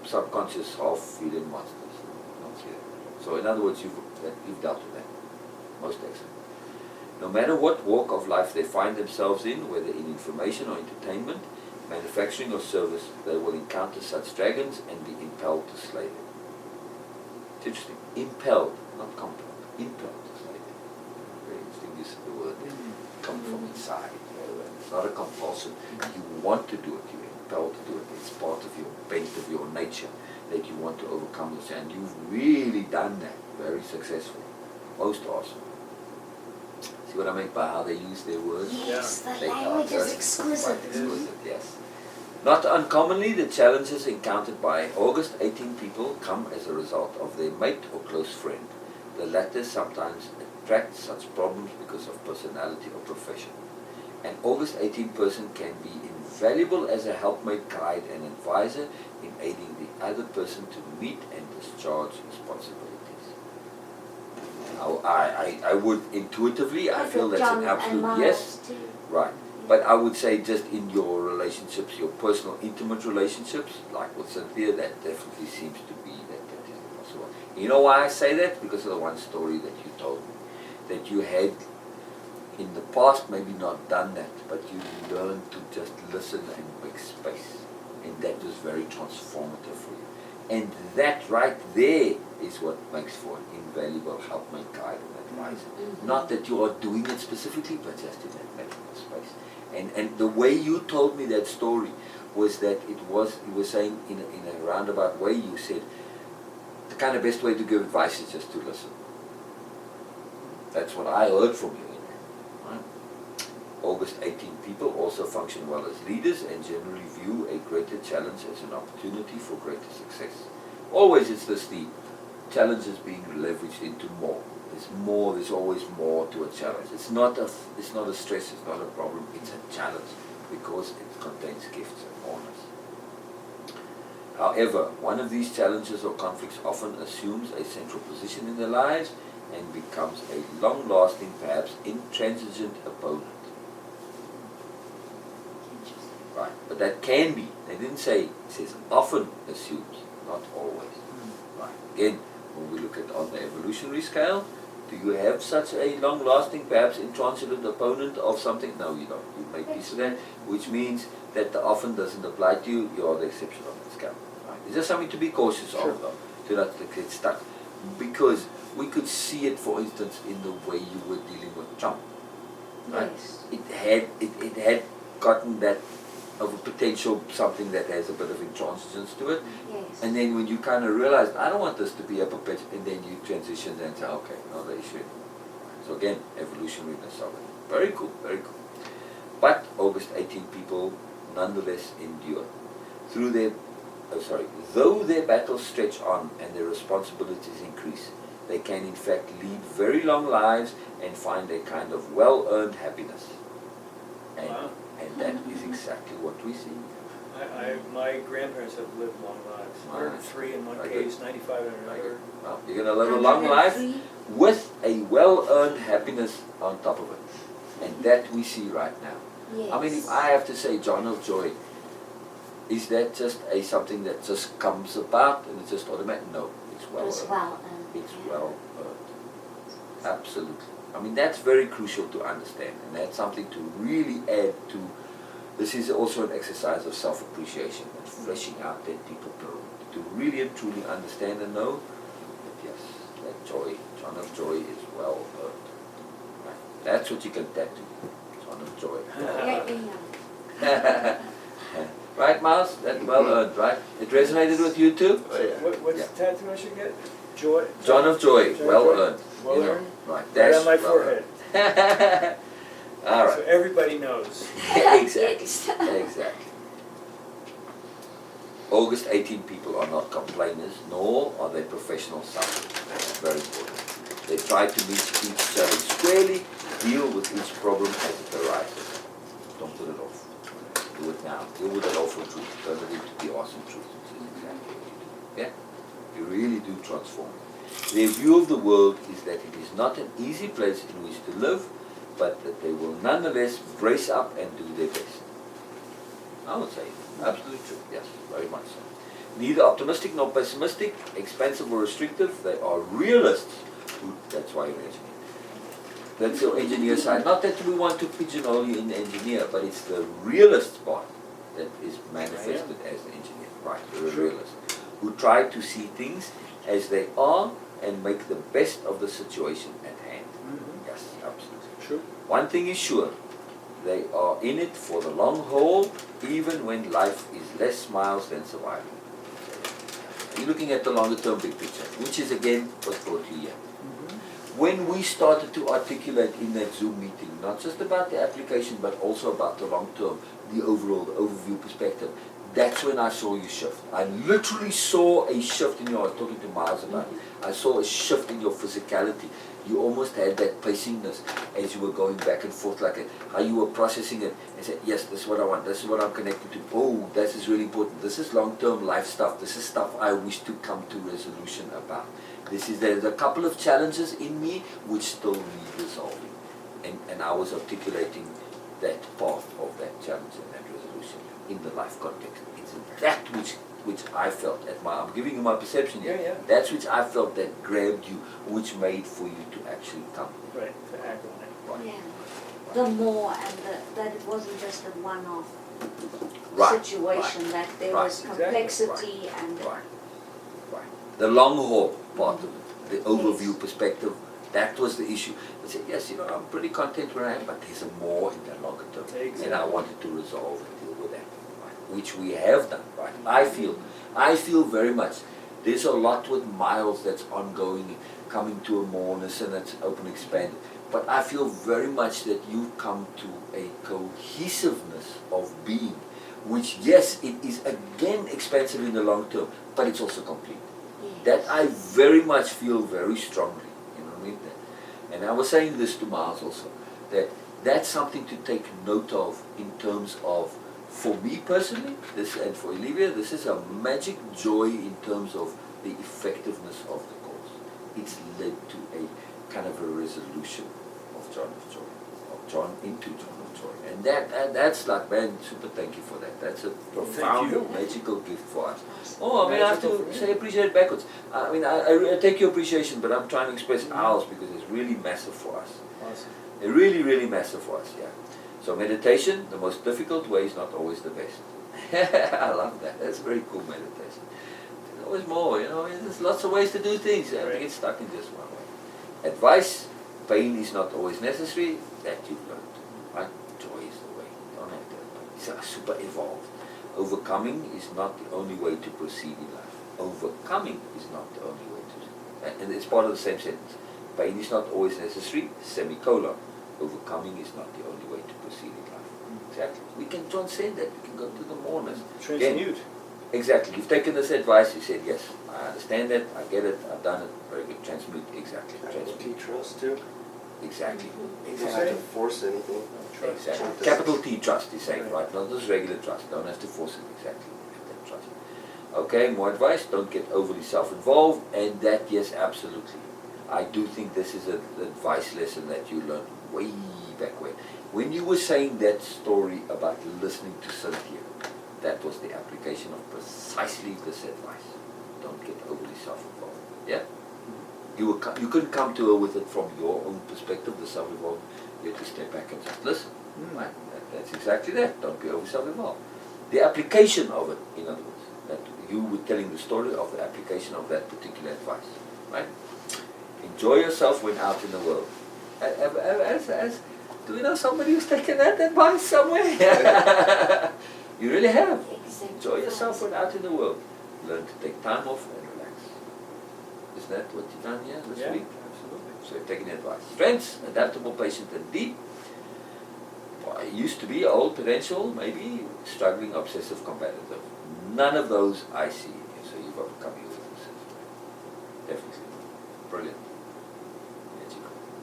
subconscious half-feeling monsters. Not here. So in other words, you've dealt with that. Most excellent. No matter what walk of life they find themselves in, whether in information or entertainment, manufacturing or service, they will encounter such dragons and be impelled to slay them. It's interesting. Impelled, not compelled. Impelled to slay them. Very interesting use of the word. Come from inside. It's not a compulsion. You want to do it. You're impelled to do it. It's part of your bent of your nature that you want to overcome this. And you've really done that. Very successfully. Most awesome. See what I mean by how they use their words? Yes, the language is exquisite. Exquisite, yes. Not uncommonly, the challenges encountered by August 18 people come as a result of their mate or close friend. The latter sometimes attracts such problems because of personality or profession. An August 18 person can be invaluable as a helpmate, guide, and advisor in aiding the other person to meet and discharge responsibilities. I would intuitively, I feel that's an absolute yes. Right. But I would say just in your relationships, your personal, intimate relationships, like with Cynthia, that definitely seems to be that is possible. You know why I say that? Because of the one story that you told me. That you had in the past maybe not done that, but you learned to just listen and make space. And that was very transformative for you. And that right there is what makes for an invaluable helpmate, guide, and advisor. Not that you are doing it specifically, but just in that making of space. And the way you told me that story was that you were saying in a roundabout way, you said the kind of best way to give advice is just to listen. That's what I heard from you in that. Right? August 18 people also function well as leaders and generally view a greater challenge as an opportunity for greater success. Always it's this theme. Challenge is being leveraged into more. There's always more to a challenge. It's not a stress, it's not a problem, it's a challenge because it contains gifts and honors. However, one of these challenges or conflicts often assumes a central position in their lives and becomes a long-lasting, perhaps intransigent opponent. Right, but that can be. They didn't say, it says often assumes, not always. Right, again, when we look at on the evolutionary scale, do you have such a long-lasting, perhaps intransigent opponent of something? No, you don't. You make peace with that, which means that the often doesn't apply to you. You are the exception on that scale. Right? It's just something to be cautious of, though, to not get stuck. Because we could see it, for instance, in the way you were dealing with Trump. Right? Yes. It had gotten that of a potential something that has a bit of intransigence to it. Yes. And then when you kind of realize, I don't want this to be a perpetual, and then you transition and say, okay, another issue. So again, evolutionariness of it. Very cool, very cool. But August 18 people nonetheless endure. Though their battles stretch on and their responsibilities increase, they can in fact lead very long lives and find a kind of well-earned happiness. And that is exactly what we see. My grandparents have lived long lives. 103 in one case, 95 in another. Well, you're going to live a long life with a well-earned happiness on top of it. And that we see right now. Yes. I mean, if I have to say Jon of Joy, is that just something that just comes about and it's just automatic? No, it's well-earned. It's well-earned. Absolutely. I mean, that's very crucial to understand, and that's something to really add to. This is also an exercise of self-appreciation and fleshing out that deeper pyramid to really and truly understand and know that yes, that joy, Jon of Joy, is well earned. Right? That's what you can tattoo, Jon of Joy. Right, Myles? That's well earned, right? It resonated with you too? So what's the tattoo I should get? Joy. Jon of Joy, well earned. Well earned. Right. Right on my forehead. All right. So everybody knows. Exactly. Exactly. August 18 people are not complainers, nor are they professional sufferers. That's very important. They try to meet each challenge squarely, deal with each problem as it arises. Don't put it off. Do it now. Deal with it all for truth. Turn it into the awesome truth, which is exactly what you do. Yeah? You really do transform. Their view of the world is that it is not an easy place in which to live, but that they will nonetheless brace up and do their best. I would say absolutely true. Yes, very much so. neither optimistic nor pessimistic, expansive or restrictive. They are realists. That's why you're an engineer. That's your engineer side. Not that we want to pigeonhole you in the engineer, but it's the realist part that is manifested as the engineer. Right, you're a realist. Who try to see things as they are and make the best of the situation at hand. Yes, absolutely. True. One thing is sure, they are in it for the long haul, even when life is less smiles than surviving. You're looking at the longer term big picture, which is again what brought you here. When we started to articulate in that Zoom meeting, not just about the application, but also about the long term, the overall, the overview perspective, that's when I saw you shift. I literally saw a shift in your, I was talking to Myles about it, I saw a shift in your physicality. You almost had that pacingness as you were going back and forth, like how you were processing it and said, yes, this is what I want, this is what I'm connected to. Oh, this is really important. This is long-term life stuff. This is stuff I wish to come to resolution about. There's a couple of challenges in me which still need resolving. And I was articulating that path of that challenge and that resolution in the life context. It's that which I felt I'm giving you my perception here. Yeah. That's which I felt that grabbed you, which made for you to actually come. Right, to act on it. Right. Yeah. The more and that it wasn't just a one-off situation, that there was complexity and... Right. The long haul part of it, the overview perspective, that was the issue. I said, yes, I'm pretty content where I am, but there's a more in the longer term. Exactly. And I wanted to resolve and deal with that, right? Which we have done, right? I feel very much, there's a lot with Myles that's ongoing, coming to a moreness and that's open, expanded. But I feel very much that you've come to a cohesiveness of being, which, yes, it is again expansive in the long term, but it's also complete. That I very much feel very strongly, you know what I mean? And I was saying this to Myles also, that's something to take note of in terms of, for me personally, and for Olivia, this is a magic joy in terms of the effectiveness of the course. It's led to a kind of a resolution of Jon of Joy, of Jon into Jon of Joy. And that's like, man, super thank you for that. That's a profound, magical gift for us. Oh, I mean, I have to say appreciate it backwards. I mean, I take your appreciation, but I'm trying to express ours because it's really massive for us. Awesome. Really, really massive for us, yeah. So meditation, the most difficult way is not always the best. I love that. That's very cool, meditation. There's always more, there's lots of ways to do things. You have to get stuck in just one way. Advice, pain is not always necessary. That you've learned. Right? Joy is the way. You don't have to. It's super evolved. Overcoming is not the only way to proceed in life. Overcoming is not the only way to. And it's part of the same sentence. Pain is not always necessary, semicolon. Overcoming is not the only way to proceed in life. Exactly. We can transcend that. We can go to the mourners. Transmute. Exactly. You've taken this advice. You said, yes, I understand that. I get it. I've done it. Very good. Transmute. Exactly. Capital T trust too. Exactly. You don't have to force anything. Exactly. Capital T trust, he's saying, right? Not just regular trust. Don't have to force it. Exactly. That trust. Okay, more advice. Don't get overly self-involved. And that, yes, absolutely. I do think this is an advice lesson that you learned way back when you were saying that story about listening to Cynthia. That was the application of precisely this advice. Don't get overly self-involved. Yeah? You couldn't come to her with it from your own perspective, the self-involved. You have to step back and just listen. Right? That's exactly that. Don't be overly self-involved. The application of it, in other words, that you were telling the story of the application of that particular advice. Right? Enjoy yourself when out in the world. Do we know somebody who's taken that advice somewhere? You really have. Enjoy yourself when out in the world. Learn to take time off and relax. Isn't that what you've done here this week? Absolutely. So you're taking advice. Strengths, adaptable, patient and deep. Well, I used to be old, potential, maybe struggling, obsessive, competitive. None of those I see. So you've overcome your weaknesses. Definitely. Brilliant.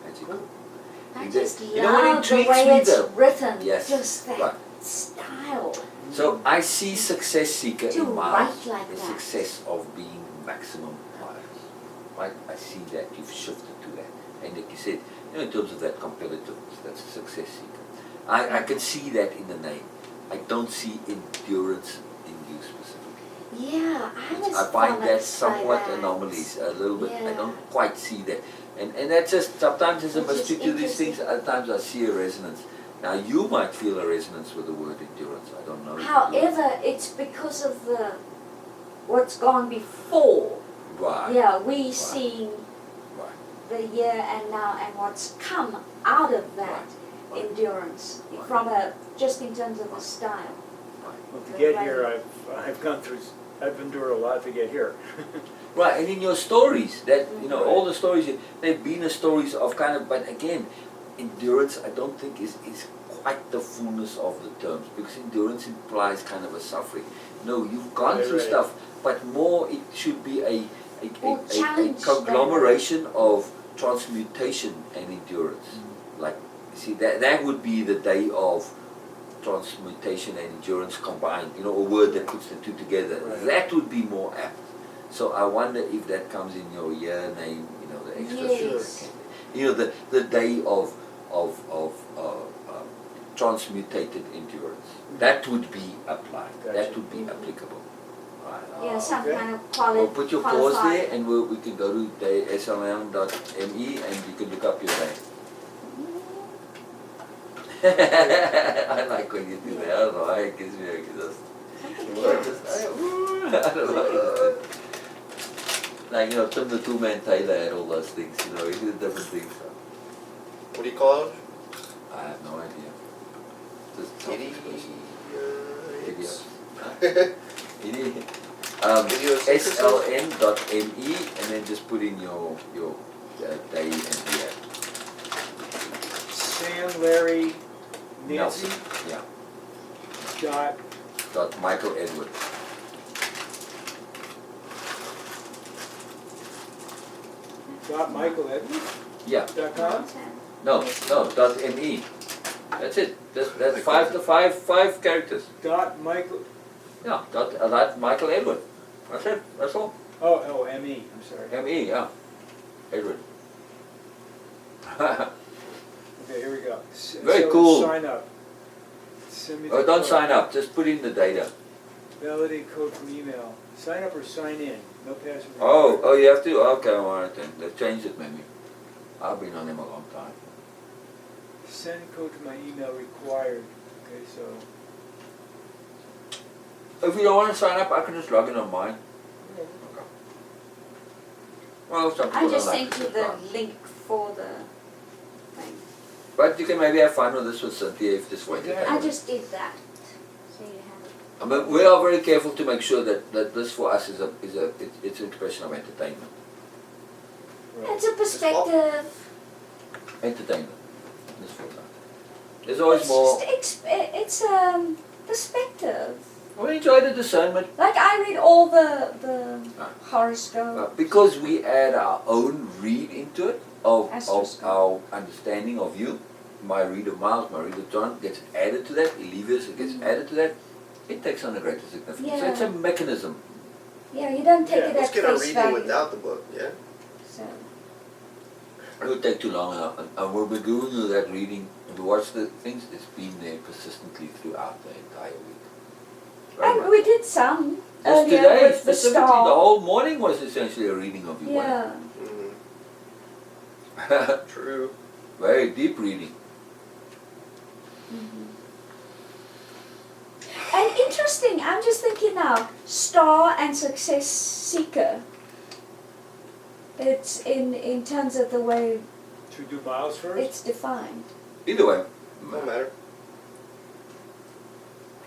Magical. I just You know what love the intrigues way me it's though? written. Yes. Just that Right. style. So I see success seeker To in Myles, write like the that. success of being maximum Myles. Right? I see that you've shifted to that. And like you said, in terms of that competitiveness, that's a success seeker. I can see that in the name. I don't see endurance in you specifically. Yeah, I was I find that flummoxed by somewhat that. anomalies, a little bit. I Yeah. don't quite see that. And that's just, sometimes as I Which must is speak to these things, interesting. other times I see a resonance. Now you might feel a resonance with the word endurance, I don't know. if you do. However, it's because of what's gone before. Right, Yeah, we seeing right, the year and now and what's come out of that Right. endurance Right. from just in terms of the style. Well, to get here, I've endured a lot to get here. right, and in your stories, that, you know, Right. all the stories, they've been the stories of kind of, but again, endurance I don't think is quite the fullness of the terms, because endurance implies kind of a suffering. No, you've gone through Right. stuff, but more it should be a Or challenge conglomeration of transmutation and endurance. Like, you see, that would be the day of transmutation and endurance combined, you know, a word that puts the two together. Right. That would be more apt. So I wonder if that comes in your year name, you know, the extra Yes. you know, the day of transmutated endurance. That would be applied. That Gotcha. would be applicable. Right. Yeah, some okay. kind of Well, put your pause qualified. there, and we can go to slm.me and you can look up your name. I like when you do that. I don't know why it gives me a I don't know. Like, you know, Tim the Two-Man Taylor had all those things, you know, he did different things. So What do you call it? I have no idea. Just Idiots. sln.me and then just put in your day and year. Sam, Larry, Nancy, Nelson. Yeah. dot, Michael Edward. Michael Edwards, Yeah. .com? No, .me. That's it. That's five characters. Michael, Yeah. That Michael Edward. That's it. That's all. M-E, I'm sorry. M-E. Yeah. Edward. Okay, here we go. Very So cool. Sign up. Send me the Oh, don't code. sign up. Just put in the data. Validate code from email. Sign up or sign in. No password. Oh, you have to? Okay, all right then. They've changed it maybe. I've been on them a long time. Send code to my email required. Okay, so If you don't want to sign up, I can just log in on mine. Okay. Well, some people I just don't like sent to you do the that. link for the thing. But you can maybe have fun with this with Cynthia if this way. Yeah. I just did that. So you have it. I mean, we are very careful to make sure that this for us is it's an expression of entertainment. It's a perspective. Entertainment. This for that. There's always It's more. just it's perspective. We enjoy the discernment Like I read all the Ah. horoscope. because we add our own read into it of Astroscope. our understanding of you. My read of Miles, my read of John gets added to that. Elivius, it gets added to that. It takes on a greater significance. So Yeah. it's a mechanism. Yeah, you don't take Yeah, it Let's at get a face reading value. without the book, yeah? So It would take too long, and when we're giving you that reading and to watch the things, it's been there persistently throughout the entire week. Very and much. we did some Just earlier today, with the specifically, star. the whole morning was essentially a reading of you. Yeah. Wasn't True. it? Very deep reading. And interesting, I'm just thinking now, star and success seeker. It's in terms of the way to do Miles first? it's defined. Either way, No matter.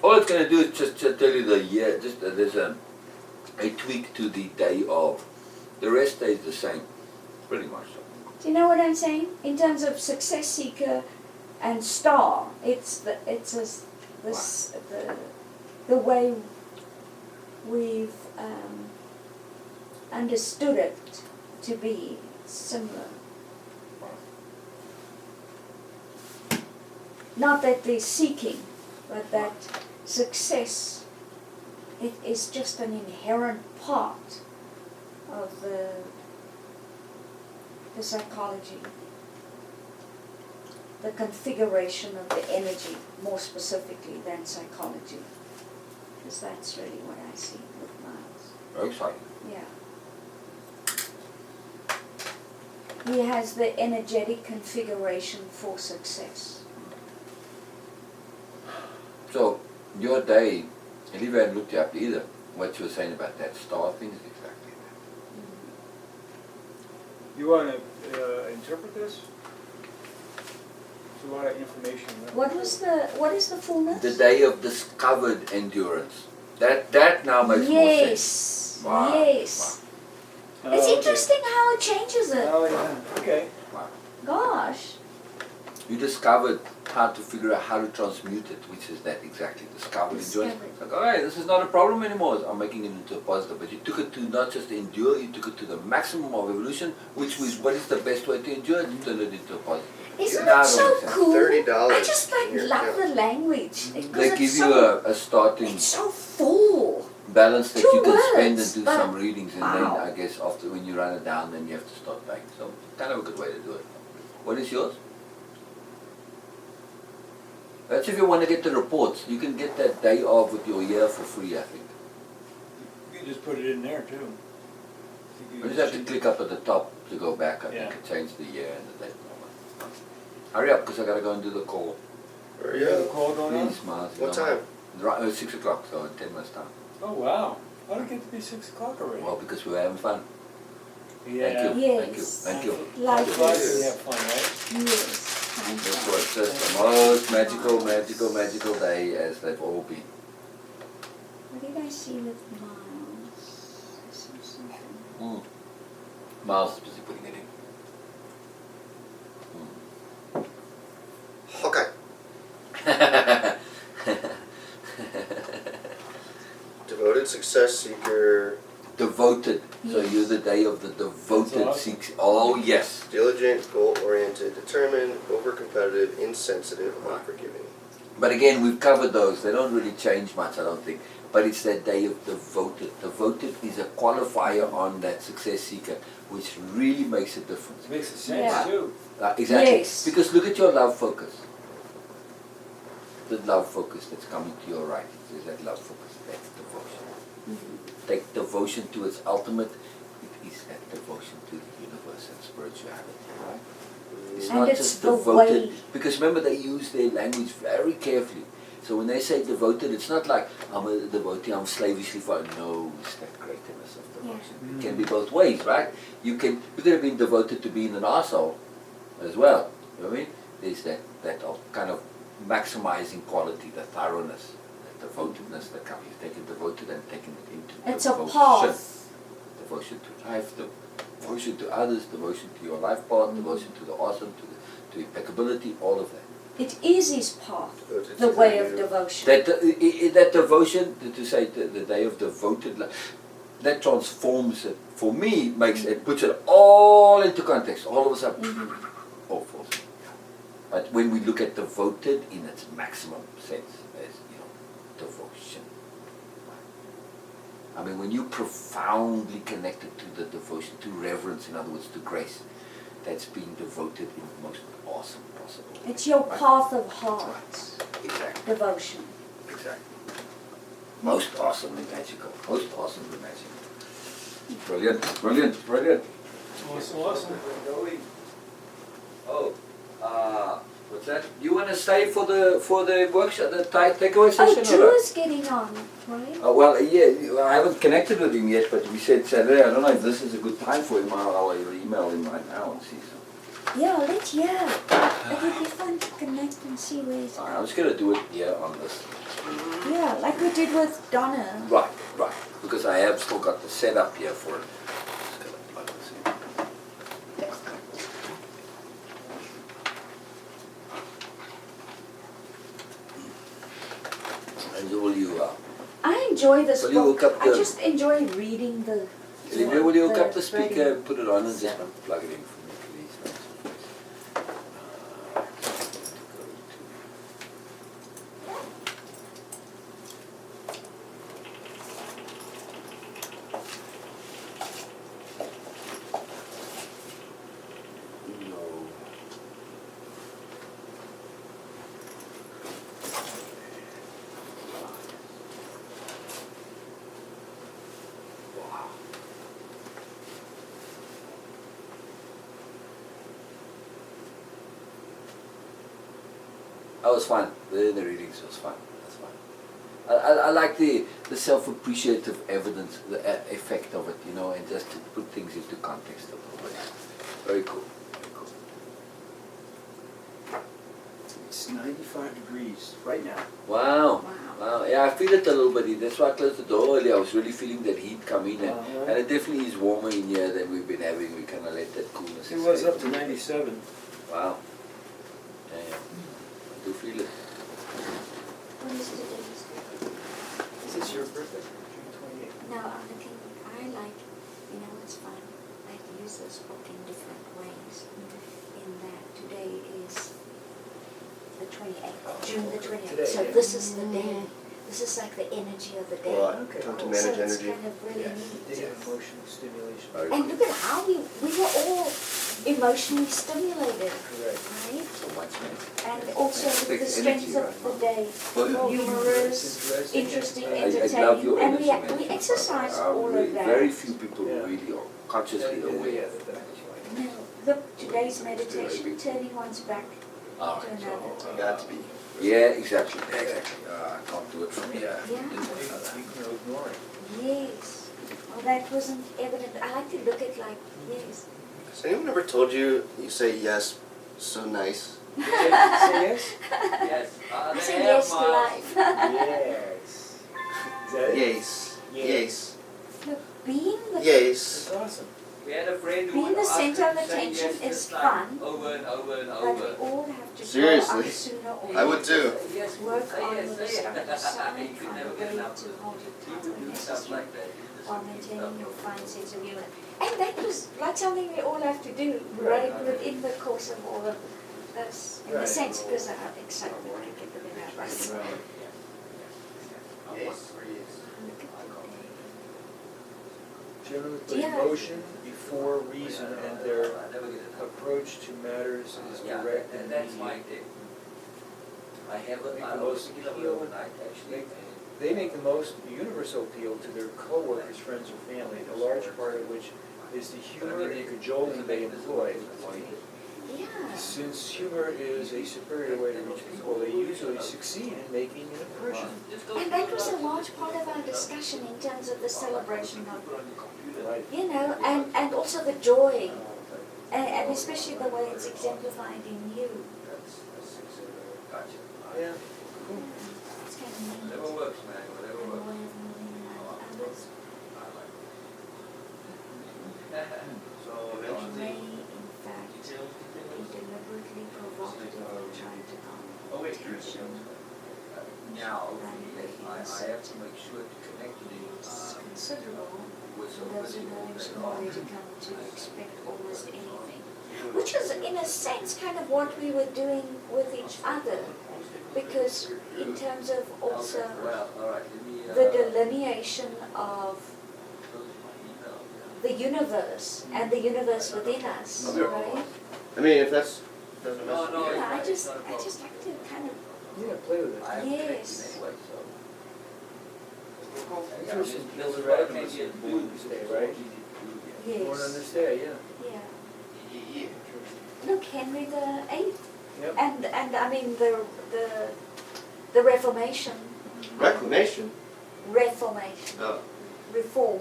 all it's going to do is just tell you the year. Just there's a tweak to the day of. The rest stays the same, pretty much. So. Do you know what I'm saying? In terms of success seeker and star, it's the way we've understood it to be similar. Not that they're seeking, but that success, it is just an inherent part of the psychology, the configuration of the energy, more specifically than psychology, because that's really what I see with Miles. Very exciting. Yeah. He has the energetic configuration for success. So, your day, Olivia hadn't looked you up either. What you were saying about that star thing is exactly that. You want to interpret this? It's a lot of information. What is the fullness? The day of discovered endurance. That now makes more sense. Wow. Yes. Oh, It's okay. interesting how it changes it. Oh yeah, okay. Wow. Gosh. You discovered how to figure out how to transmute it, which is that exactly, discovered endurance. Discovered. Like, okay, this is not a problem anymore. I'm making it into a positive. But you took it to not just endure, you took it to the maximum of evolution, which was what is the best way to endure it? You turn it into a positive. Isn't Now it it so makes sense. cool? $30 I just in your love account. the language. Because They it's give you so, a starting it's so full. balance that 2 you can spend words, and do but some readings, and then wow. I guess after when you run it down, then you have to start paying. So kind of a good way to do it. What is yours? That's if you want to get the reports. You can get that day off with your year for free, I think. You can just put it in there too. You just have to click up at the top to go back. I Yeah. think it changed the year and the date. Hurry up, because I got to go and do the call. Hurry You have a up. call going on? Please, Miles. you What know, time? Right, 6 o'clock, so in 10 minutes time. Oh wow. Why did it get to be 6 o'clock already? Well, because we were having fun. Yeah. Thank you. Yes. Thank you. Thank you. Like That's why this. we have fun, right? Yes. Time This flies. was just the most magical day as they've all been. What did I see with Miles? I saw something. Miles is busy putting it in. Okay. Devoted success seeker, Devoted. So Yes. you're the day of the devoted That's awesome. seeks. Oh yes. diligent, goal-oriented, determined, over-competitive, insensitive, unforgiving. But again, we've covered those. They don't really change much, I don't think. But it's that day of devoted. Devoted is a qualifier on that success seeker, which really makes a difference. It makes sense Yeah. too. Exactly. Yes. Because look at your love focus. The love focus that's coming to your right is that love focus. That's devotion. Take devotion to its ultimate. It is that devotion to the universe and spirituality, right? It's And not it's just the devoted. way. Because remember, they use their language very carefully. So when they say devoted, it's not like I'm a devotee, I'm slavishly for. No, it's that greatness of devotion. Yeah. It can be both ways, right? You could have been devoted to being an arsehole as well. You know what I mean? There's that kind of maximizing quality, the thoroughness, the devotedness that comes. You've taken devoted and taken it into It's a devotion. path. Devotion to life, devotion to others, devotion to your life path, devotion to the awesome, to impeccability, all of that. It is his path, Devoted the to way the of universe. devotion. That devotion, to say the day of devoted life, that transforms it. For me, makes it puts it all into context. All of a sudden, all falls. But when we look at devoted in its maximum sense, as devotion. I mean, when you profoundly connected to the devotion, to reverence, in other words, to grace, that's being devoted in the most awesome possible way. It's your Right? path of heart, Exactly. devotion. Exactly. Most awesomely magical. Most awesomely magical. Brilliant, brilliant, brilliant. Awesome. Oh, what's that? You want to stay for the workshop, the takeaway Oh, session? Drew or is getting on, right? not? Well, yeah, I haven't connected with him yet, but we said Saturday. I don't know if this is a good time for him. I'll email him right now and see. Yeah, let's hear. It would be fun to connect and see where he's I'm just going to do it here on this. Yeah, like we did with Donna. Right, right. Because I have still got the setup here for it. Just gonna plug this in. And will you, I enjoy this Will you book. hook up I the- just enjoy reading the. Olivia, will you hook up the radio. speaker, put it on and just Seven. plug it in for me, please? No. That was fun. The readings was fun. That's fun. I like the self-appreciative evidence, the effect of it, you know, and just to put things into context a little bit. Very cool. Very cool. It's 95 degrees right now. Wow. Wow. Wow. Yeah, I feel it a little bit. That's why I closed the door earlier. I was really feeling that heat come in, and it definitely is warmer in here than we've been having. We kind of let that coolness. It was escape. up to 97. Wow. Yeah, yeah. I do feel it. When is today's birthday? Is this your birthday? June 28th. No, I'm looking, I like, you know, it's fun. I use this book in different ways. In that today is the 28th, June the 28th. Today, So yeah. this is the day. This is like the energy of the day. Well, Okay. time to So manage so it's energy. kind of really neat. Day of emotional stimulation. Very And cool. look at how we were all emotionally stimulated, Correct. right? So much, man. And also with the Takes strength energy, of right? the day, Well, humorous, It's interesting, and, I love entertaining, your and energy, man. we exercise all of that. Very few people Yeah. really are consciously aware. Now, look, today's meditation, turning one's back All to right, another. so, Got to be. yeah, exactly. Exactly. I can't do it from here. Yeah. You can ignore it. Yes. Well, that wasn't evident. I like to look at like, yes. Has anyone ever told you you say yes so nice? Say yes? Yes. I say yes to life. Yes. Is that it? Yes. Yes. Look, being the Yes. That's awesome. We had a friend Being the center of attention is fun, over and over and but we all have to Seriously. grow up sooner or later. I would too. Yes, Work say on yes, the say stuff it. aside, You can find never a get way enough. to hold it tight People when do stuff necessary, like that. while maintaining your fine sense of humor. And that was like something we all have to do, right, within the course of all of this, in a Right. sense, because I'm excited to get the bit out right. Right. Yes. Look at Generally put Yeah. emotion before reason, and their approach to matters is direct and that's immediate. my thing. I have Make a, the I most always pick it up appeal- overnight, actually. They make the most universal appeal to their co-workers, friends, or family, a large part of which is the humor and cajoling they employ. Yeah. Since humor is a superior way to reach people, they usually succeed in making an impression. And that was a large part of our discussion in terms of the celebration of, Right. you know, and also the joy, and especially the way it's exemplified in you. Gotcha. Yeah. Cool. It's kind of neat. Whatever works, man, And whatever the works. way of moving around others. I like So May, eventually, in fact, be deliberately provocative in trying to Oh, wait, attention. now, yes, I have to make sure to connect to It's the, considerable with for those who know somebody small way to come to expect almost anything. Which is, in a sense, kind of what we were doing with each other. Because in terms of also Well, all right, let me, the delineation of close my email. the universe and the universe within us, right? I mean, if that's doesn't No, mess no, with you. Yeah, I it's just not a problem. like to kind of, yeah, play with it. I have to connect Yes. him anyway, so. First is build a randomness in born this day, right? Born on yes, this day, yeah. yeah. Look, Henry the Eighth, Yep. and I mean the Reformation, Reclamation. Reformation, Reform.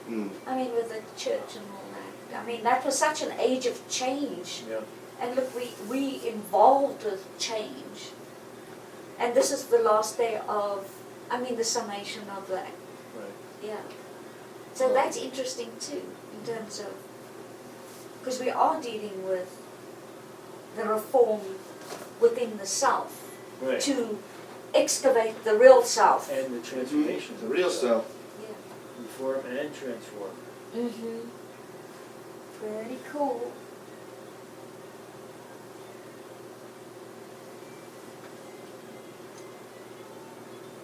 Mm. I mean, with the church and all that. I mean, that was such an age of change. Yeah. And look, we involved with change. And this is the last day of, I mean, the summation of that. Right. Yeah. So that's interesting too, in terms of, because we are dealing with the reform within the self Right. to excavate the real self. And the transformations The of real the self. Yeah. reform and transform. Mm-hmm. Pretty cool.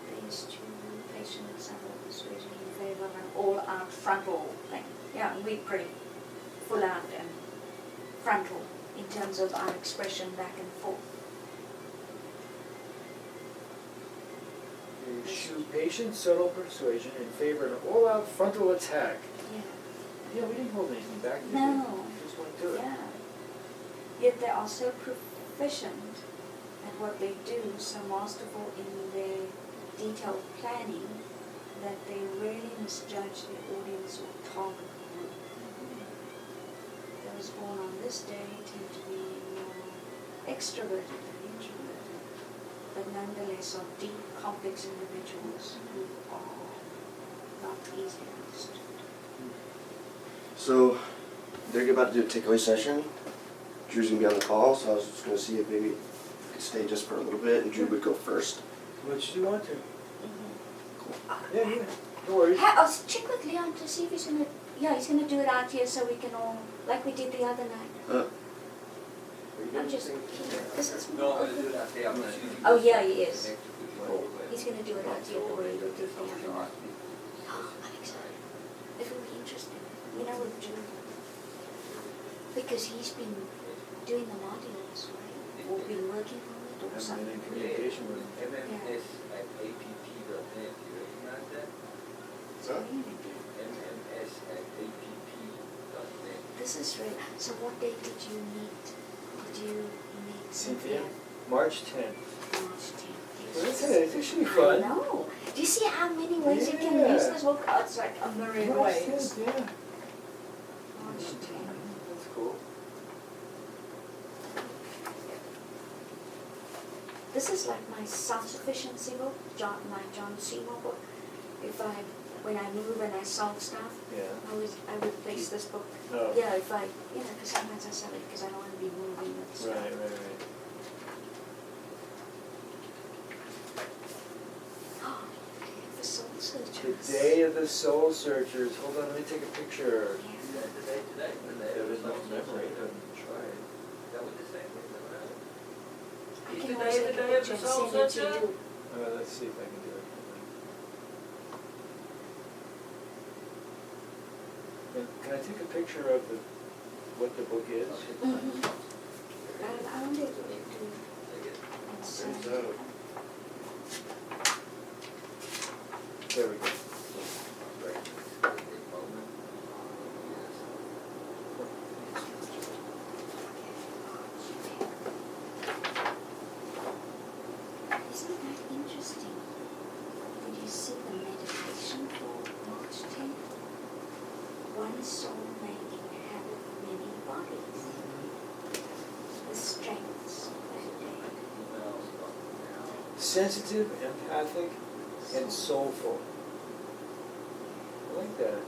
Phase 2, patient example persuasion in favor of an all-out frontal thing. Yeah, we pretty full out and frontal in terms of our expression back and forth. Eschew patient, subtle persuasion in favor of an all-out frontal attack. Yeah. Yeah, we didn't hold anything back, did we? No. We just went to it. Yeah. Yet they are so proficient that what they do is so masterful in their detailed planning that they really misjudge their audience or target group. Those born on this day tend to be more extroverted than introverted, but nonetheless are deep, complex individuals who are not easily understood. So they're about to do a takeaway session. Drew's gonna be on the call, so I was just gonna see if maybe we could stay just for a little bit and Drew would go first. Which do you want to? Cool. Yeah, no worries. I'll check with Leon to see if he's gonna, he's gonna do it out here so we can all, like we did the other night. I'm just kidding. This is more open. Oh yeah, he is. He's gonna do it out here the way we did the other night. I'm excited. It will be interesting. You know what, Drew? Because he's been doing the modules, right? Or been working on it or I'm in something. communication with him. MMS at app.net, you recognize that? MMS at app.net. This is real. So what day did you meet? Did you meet Cynthia? Cynthia? March 10th. March 10th. Well, that's it. It should be fun. No. Do you see how many ways you can Yeah. use this book? Oh, it's like a myriad March ways. 10th, yeah. March 10th. That's cool. This is like my self-sufficiency book, my John Seymour book. When I move and I solve stuff, Yeah. I would place this book. Oh. Yeah, because sometimes I sell it because I don't want to be moving with stuff. Right. Oh, the Soul The Searchers. Day of the Soul Searchers. Hold on, let me take a picture. Yeah. There was no memory. Try it. I can always take a picture and send it to you. Let's see if I can do it. And can I take a picture of what the book is? Mm-hmm. I wonder if we do and send Turns it. out. There we go. Isn't that interesting? Did you see the meditation for March 10th? One soul may inhabit many bodies. The strengths of that day. Sensitive, empathic, and soulful. I like that.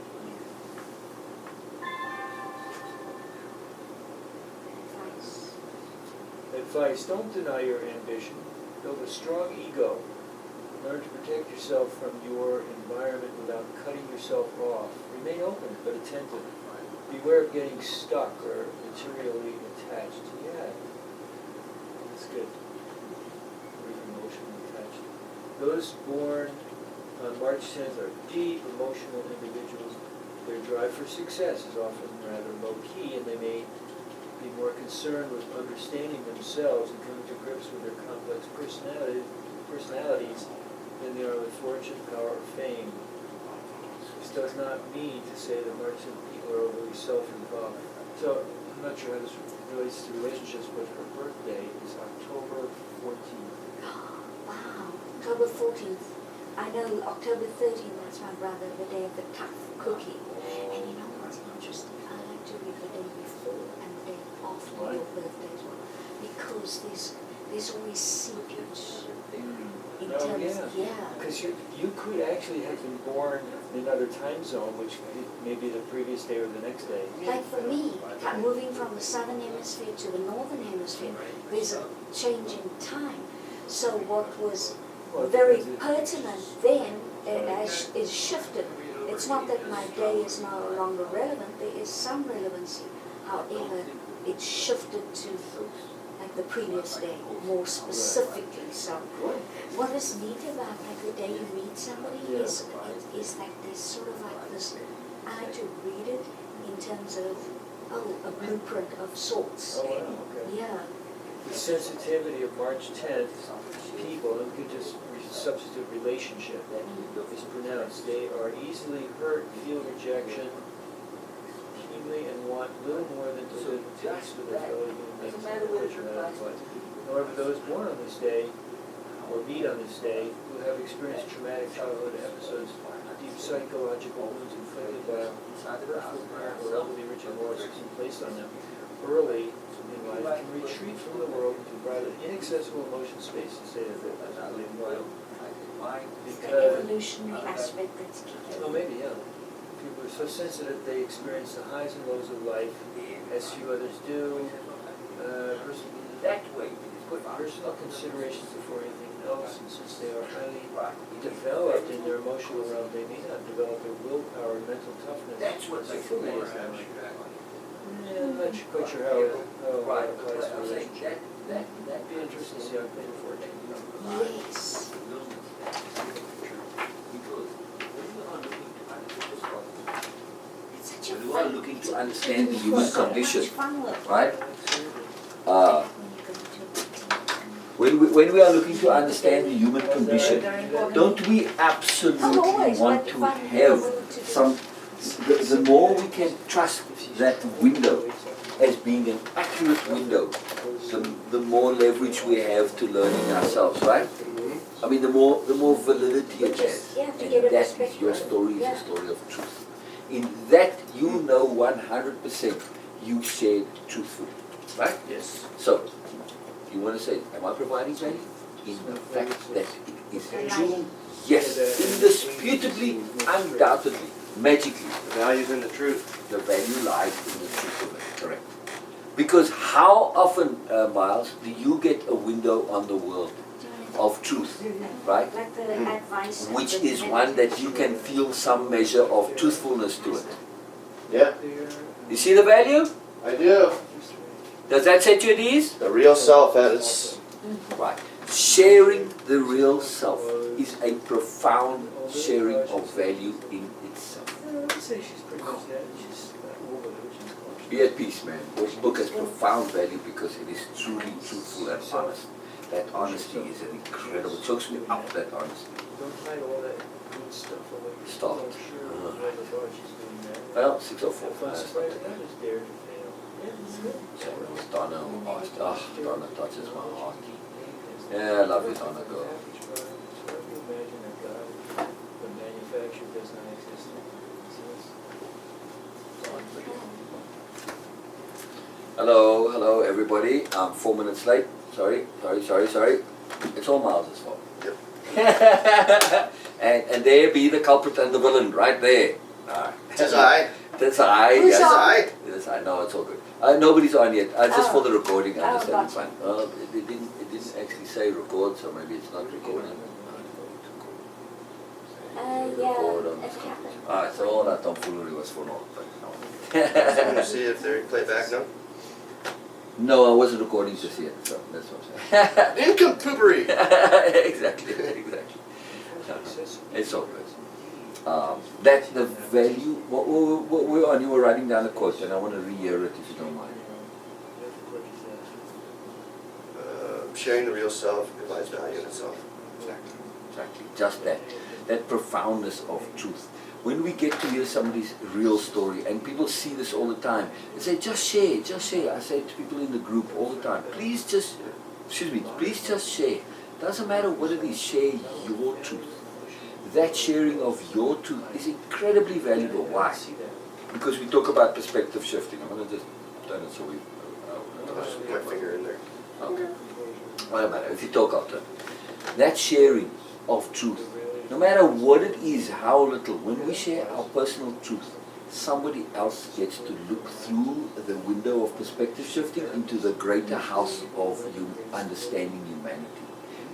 Advice, don't deny your ambition. Build a strong ego. Learn to protect yourself from your environment without cutting yourself off. Remain open but attentive. Beware of getting stuck or materially attached. Yeah, that's good. Or even emotionally attached. Those born on March 10th are deep emotional individuals. Their drive for success is often rather low-key, and they may be more concerned with understanding themselves and coming to grips with their complex personalities than they are with fortune, power, or fame. This does not mean to say that March 10th people are overly self-involved. So, I'm not sure how this relates to relationships, but her birthday is October 14th. Wow, October 14th. I know October 13th, that's my brother, the day of the tough cookie. And you know what's interesting? I like to read the day before and the day after Why? your birthday as well. Because there's always seepage in Oh, terms yeah. Because you could actually have been born in another time zone, which may be the previous day or the next day. Like for me, moving from the southern hemisphere to the northern hemisphere, there's a change in time. So what was very pertinent then is shifted. It's not that my day is no longer relevant, there is some relevancy. However, it's shifted to like the previous day, more specifically. So what is neat about like the day you meet somebody is that there's sort of like this, I like to read it in terms of, a blueprint of sorts. Oh, wow, okay. Yeah. The sensitivity of March 10th people, and we could just substitute relationship, is pronounced. They are easily hurt, feel rejection keenly, and want little more than to live in peace with their fellow human beings. However, those born on this day, or meet on this day, who have experienced traumatic childhood episodes, deep psychological wounds inflicted by a hurtful parent or elderly Richard Morris placed on them early in life, can retreat from the world to provide an inaccessible emotion space to say that that's really vital. The evolutionary aspect that's key. Well, maybe, yeah. People are so sensitive, they experience the highs and lows of life, as few others do. Personal considerations before anything else, and since they are highly developed in their emotional realm, they may not develop their willpower and mental toughness. That's what they feel is now. Yeah, I'm not quite sure how it applies to relationship. That'd be interesting to see how people 14. Yes. It's such a We are looking to understand the human condition, fun work. right? When we are looking to understand the human condition, don't we absolutely want to have some, the more we can trust that window as being an accurate window, the more leverage we have to learning ourselves, right? I mean, the more validity it has. And that is your story, is a story of truth. In that, you know 100% you shared truthfully, right? Yes. So, you want to say, am I providing value? In the fact that it is true, yes, indisputably, undoubtedly, magically. The value's in the truth. The value lies in the truth of it, correct. Because how often, Miles, do you get a window on the world of truth, right? Like the advice. Which is one that you can feel some measure of truthfulness to it. Yeah, You see the value? I do. Does that set you at ease? The real self, it's Right. Sharing the real self is a profound sharing of value in itself. I would say she's pretty much that. She's not over it, which is cautious. Be at peace, man. This book has profound value because it is truly truthful and honest. That honesty is an incredible, it chokes me up, that honesty. Don't hide all that good stuff away. Stop it. I'm sure whoever thought she's doing that. Well, 6:04. If I'm surprised that was dared to fail. Yeah, it's good. So it was Donna who asked, Donna touches my heart. Yeah, I love you, Donna, girl. So if you imagine that God, the manufacturer does not exist. Hello, everybody. I'm 4 minutes late. Sorry. It's all Miles' fault. Yep. and there be the culprit and the villain, right there. Tis I. That's I. Who's Yes. on? Yes, I know, it's all good. Nobody's on yet. Just for the recording, I'm just having gotcha. fun. Well, it didn't actually say record, so maybe it's not recording. Record on Yeah, this it happened. Alright, so all that tomfoolery was for naught, but no. So I'm gonna see if they play back now. No, I wasn't recording just yet, so that's what I'm saying. Incomplete. exactly. It's all good. That's the value. What we're on, you were writing down a quote, and I want to re-hear it if you don't mind. Sharing the real self provides value in itself. Exactly. Just that. That profoundness of truth. When we get to hear somebody's real story, and people see this all the time, they say, just share. I say to people in the group all the time, please just share. Doesn't matter what it is, share your truth. That sharing of your truth is incredibly valuable. Why? Because we talk about perspective shifting. I'm going to just turn it so we... I'll just put my finger in there. Okay. Well, matter. If you talk after. That sharing of truth, no matter what it is, how little, when we share our personal truth, somebody else gets to look through the window of perspective shifting into the greater house of understanding humanity.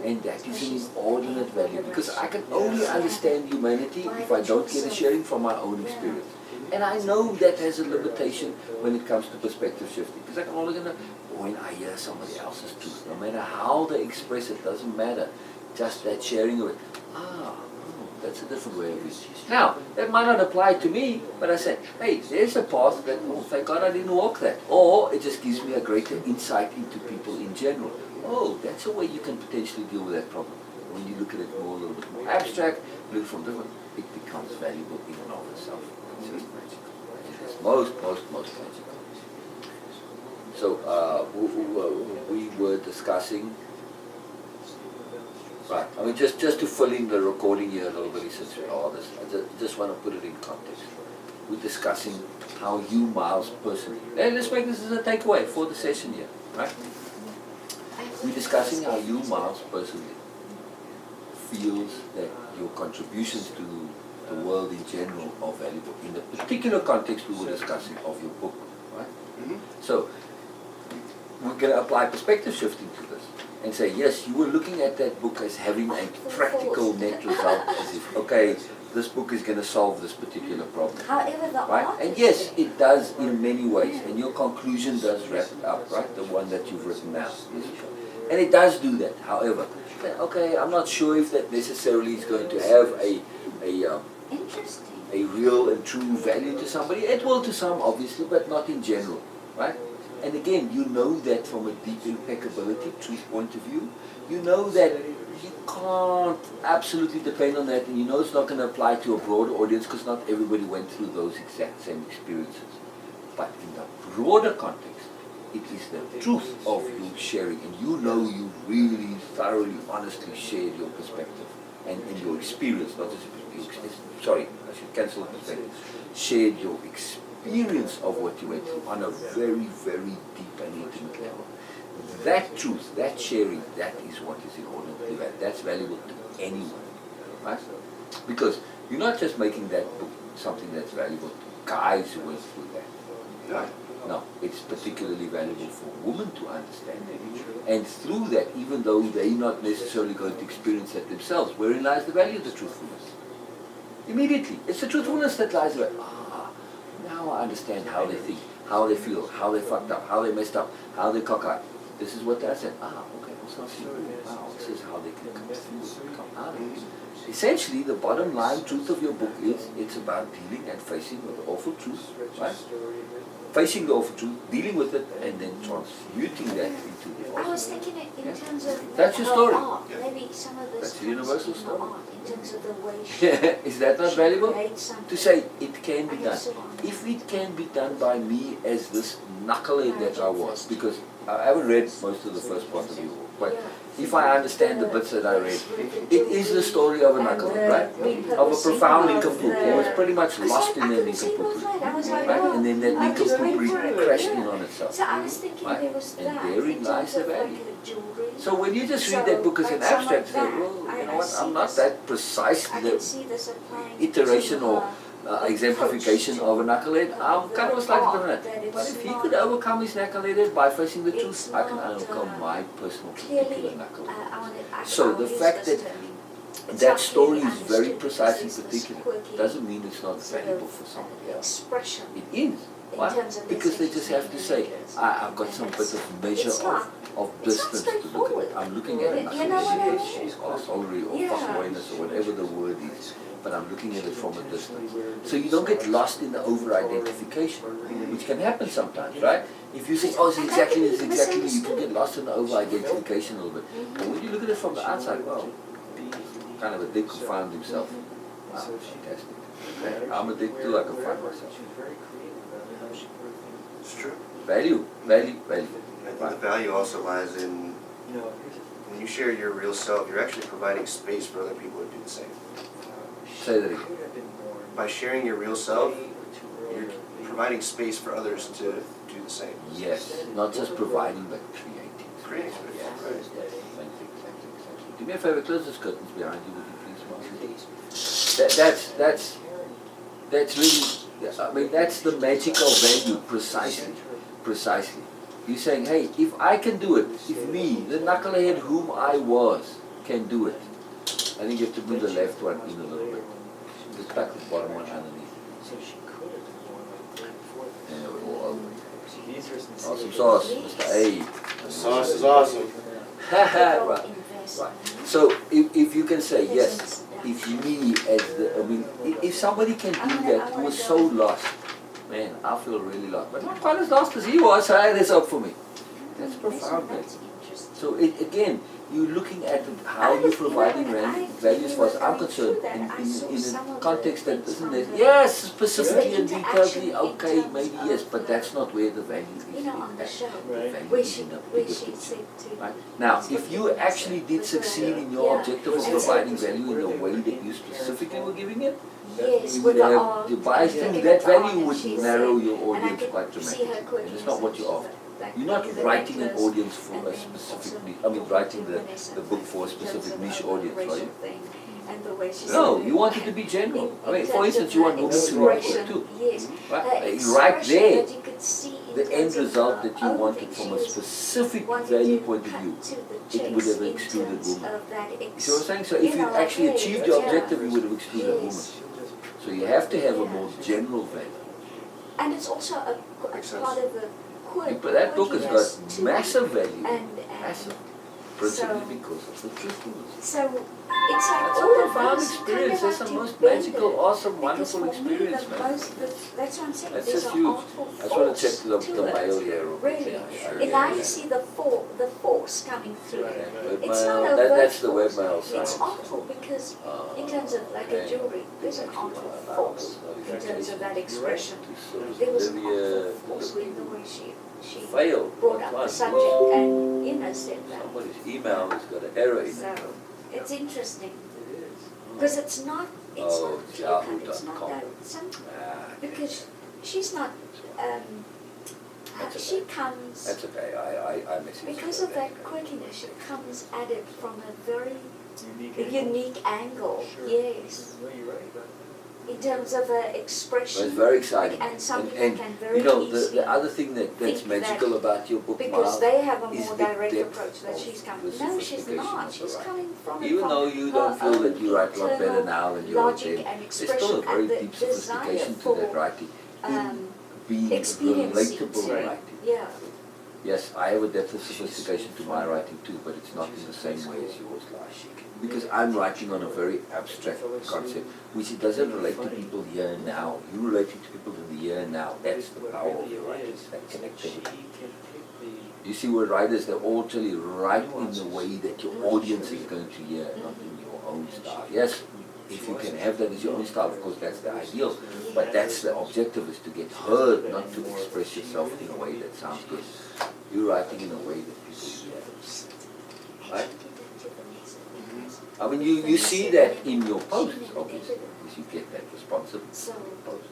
And that is an inordinate value, because I can only understand humanity if I don't get a sharing from my own experience. And I know that has a limitation when it comes to perspective shifting, because I can only know when I hear somebody else's truth, no matter how they express it, doesn't matter. Just that sharing of it. That's a different way of it. Now, that might not apply to me, but I said, hey, there's a path that, oh, thank God I didn't walk that. Or it just gives me a greater insight into people in general. Oh, that's a way you can potentially deal with that problem. When you look at it more, a little bit more abstract, look from different, it becomes valuable in and of itself. It's just magical. It is most magical. So we were discussing, right, I mean just to fill in the recording here a little bit, since we are this, I just want to put it in context. We're discussing how you, Myles, personally, and let's make this as a takeaway for the session here, right? We're discussing how you, Myles, personally feels that your contributions to the world in general are valuable. In the particular context we were discussing of your book, right? Mm-hmm. So we're going to apply perspective shifting to this and say, yes, you were looking at that book as having a practical net result, as if, okay, this book is going to solve this particular problem. However, the Right? art And is yes, there. it does in many ways, and your conclusion does wrap it up, right? The one that you've written now. And it does do that. However, okay, I'm not sure if that necessarily is going to have a Interesting. real and true value to somebody. It will to some, obviously, but not in general, right? And again, you know that from a deep impeccability, truth point of view. You know that you can't absolutely depend on that, and you know it's not going to apply to a broader audience because not everybody went through those exact same experiences. But in the broader context, it is the truth of you sharing, and you know you really thoroughly, honestly shared your perspective and your experience, not just your sorry, I should cancel the perspective. Shared your experience of what you went through on a very, very deep and intimate level. That truth, that sharing, that is what is inordinately valuable. That's valuable to anyone, right? Because you're not just making that book something that's valuable to guys who went through that. Yeah. No, it's particularly valuable for women to understand it. And through that, even though they're not necessarily going to experience that themselves, wherein lies the value of the truthfulness? Immediately, it's the truthfulness that lies there. Now I understand how they think, how they feel, how they fucked up, how they messed up, how they cockeyed. This is what I said. Okay, so I see. Wow, this is how they can come through, come out of it. Essentially, the bottom line truth of your book is it's about dealing and facing with the awful truth, right? Facing the awful truth, dealing with it, and then transmuting that into the I awesome. was thinking it in terms of That's your her story. art. Maybe some of this That's a comes universal in her story. art, in terms of the way she Is that not valuable? creates something. To say it can be And done. so on. If it can be done by me as this knucklehead that I was, because I haven't read most of the first part of your book, but if I understand the bits that I read, it is the story of a knucklehead, right? Of a profound nincompoop who was pretty much lost in their nincompoop, right? And then that nincompoop crashed in on itself. So I was thinking Right? there was And that. therein in lies terms the of like value. a jewelry. So when you just read that book as an abstract, you say, well, you know what, I'm not that precise, I the can see this applying iteration to or her exemplification approach of a knucklehead, I'm kind of slightly different. that But it's if he not- could overcome his knucklehead by facing the truth, it's I can not, overcome my personal clearly, particular knucklehead. I So I'll the use fact this that term. It's that not story clearly is very understood precise because and there's this particular quirky doesn't mean it's not sort valuable of, for somebody else. expression. It is. in Why? terms of Because they messages just have to and say, images. I've got And some it's- bit of measure it's not- of it's not distance to look at straightforward. it. I'm looking at You know what I knucklehead mean? or solery or Yeah. fuckboyness or whatever the word is, but I'm looking at it from a distance. So you don't get lost in the over-identification, which can happen sometimes, right? If you think, oh, it's exactly this, exactly me, you can get lost in the over-identification a little bit. But when you look at it from the outside, well, kind of a dick who found himself. Wow, fantastic. Okay, I'm a dick too, I can find myself. It's true. Value, value, value. I think the value also lies in when you share your real self, you're actually providing space for other people to do the same. Say that again. By sharing your real self, you're providing space for others to do the same. Yes, not just providing, but creating. Creating space, Yes. right. Thank you, thank you, thank you. Do me a favor, close those curtains behind you, would you please, Marcy? That's really, I mean, that's the magic of value, precisely, precisely. You're saying, hey, if I can do it, if me, the knucklehead whom I was, can do it, I think you have to move the left one in a little bit. Just tuck the bottom one underneath. And it will all over. Awesome sauce, Mr. A. The sauce is awesome. Right. Right. So if you can say, yes, if me as the, I mean, if somebody can do that who was so lost, man, I feel really lost. But not quite as lost as he was, so that's up for me. That's profound, man. So again, you're looking at how you're providing values for us. I'm concerned in a context that isn't it? Yes, specifically and detailedly, okay, maybe yes, but that's not where the value is. You know, on the show, Right. The value where is she, in a where bigger she picture. said to, Right? Now, if you actually did succeed in your objective of providing value in the way that you specifically were giving it, yes, you with would the have art, the bias and thing, looking that at the art, value and would she narrow said- your and I audience could quite see her dramatically. And it's not what you're after. like You're not making the writing an necklace, audience for and a then specifically, also I mean writing talking to Vanessa the book for a in terms specific of niche the audience, racial right? thing, and the way she No, said you it. want it to be general. I mean, In for terms instance, of you want her women to read expression, too. yes, Right? her Right expression there, that you could see in the end terms of result her that you own wanted thing. from She a was specific wanting value to point of cut view, to the it would chase have in excluded terms women. of that You see what I'm saying? So if you know, actually hey, achieved your yeah. objective, you would have excluded women. Yes. So you have to have a Yeah. more general value. And it's also a Makes sense. part of the But that book has got quirkiness too. massive value. And Massive. Principally so- because of the truthfulness. so it's like That's a all of profound those experience. kind That's of the have most to bend magical, it. awesome, Because wonderful for me, experience, the man. most, that's what I'm saying. That's There's just an huge. artful I just want to check force the to it. mail here. real quick. Really. Yeah, And now you see the force coming through. Right, right. It's not Webmail, a that's the force. webmail side. It's artful because in terms of like a jewelry, there's an artful force in terms of that expression. There was an artful force in the way she Failed. brought up the subject and, you know, said that. Somebody's email has got an error in it. So it's interesting It is. because it's not Oh, clear cut, it's not yahoo.com. that some, Ah, because she's not That's she okay. comes That's okay. I miss it. because of that quirkiness. She comes at it from a very Unique angle. unique angle. Sure. Yes, No, you're right about that. in terms of her But expression. it's very exciting. And some people and can very you know, easily the other thing that's think magical about your book, because Miles, they have a is more the direct depth approach that of she's the coming. No, she's sophistication not. of the She's writing. coming from even from though you her don't feel that you write a lot better internal now than you wrote logic then, and there's expression still a very and the deep desire sophistication to for that writing. um, Being expediency relatable to- writing. yeah. Yes, I have a depth of sophistication to my writing too, but it's not in the same way as yours, like. Because I'm writing on a very abstract concept, which it doesn't relate to people here and now. You're relating to people in the here and now. That's the power of your writing, that connectivity. You see, where writers, they all actually write in the way that your audience is going to hear, not in your own style. Yes, if you can have that as your own style, of course, that's the ideal. But that's the objective, is to get heard, not to express yourself in a way that sounds good. You're writing in a way that people hear. Right? I mean, you see that in your posts, obviously, because you get that responsiveness in your posts.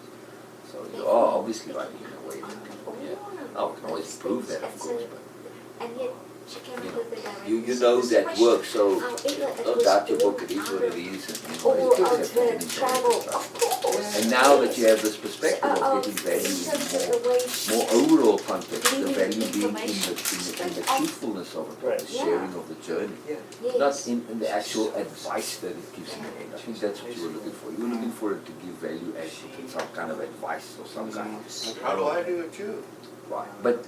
So you are obviously writing in a way that people hear. Now, we can always prove that, of course, but And yet she came you up know, with the direct you know that works, so However, it no was doubt your all book, it is what it is, and you know, all it of takes the everything into travel, account. of course. And now that you have this perspective So, of getting value in in terms of the way she- more overall context, the gleaning value being in information the straight off. truthfulness of it, Right. the sharing of the journey. Yeah. Yes. Not in the actual advice that it gives in the end. I think that's what you were looking for. You were looking for it to give value as some kind of advice or some kind of. How do I do it too? Right. But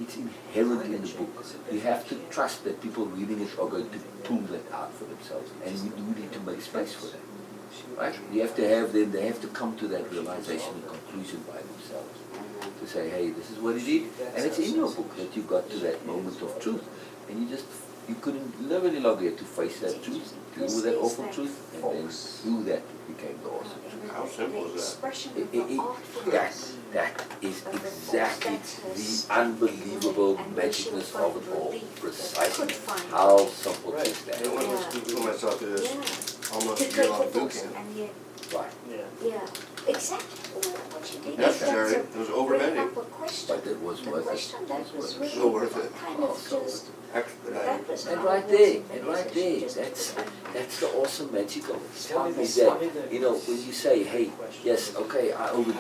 it's inherent in the book. You have to trust that people reading it are going to pull that out for themselves. And you do need to make space for that. Right? You have to have them, they have to come to that realization and conclusion by themselves. To say, hey, this is what it is. And it's in your book that you got to that moment of truth. And you couldn't live any longer to face that truth, deal with that awful truth, and then through that it became the awesome truth. How simple is that? Expression of the artfulness. That is exactly the unbelievable magicness of it all. Precisely how simple is I don't that? want to put myself through this Yeah. almost To a take year-long the boot force camp. and yet, Right. Yeah. yeah, exactly what you did. Necessary. It was over-many. Bring up a question. But it was The worth it. question that was really So worth it. kind of just, Expedited. that was And how right it there, was. and right there, that's the awesome magic of it. Tell me Is the that, you know, when you say, hey, yes, okay, I overdid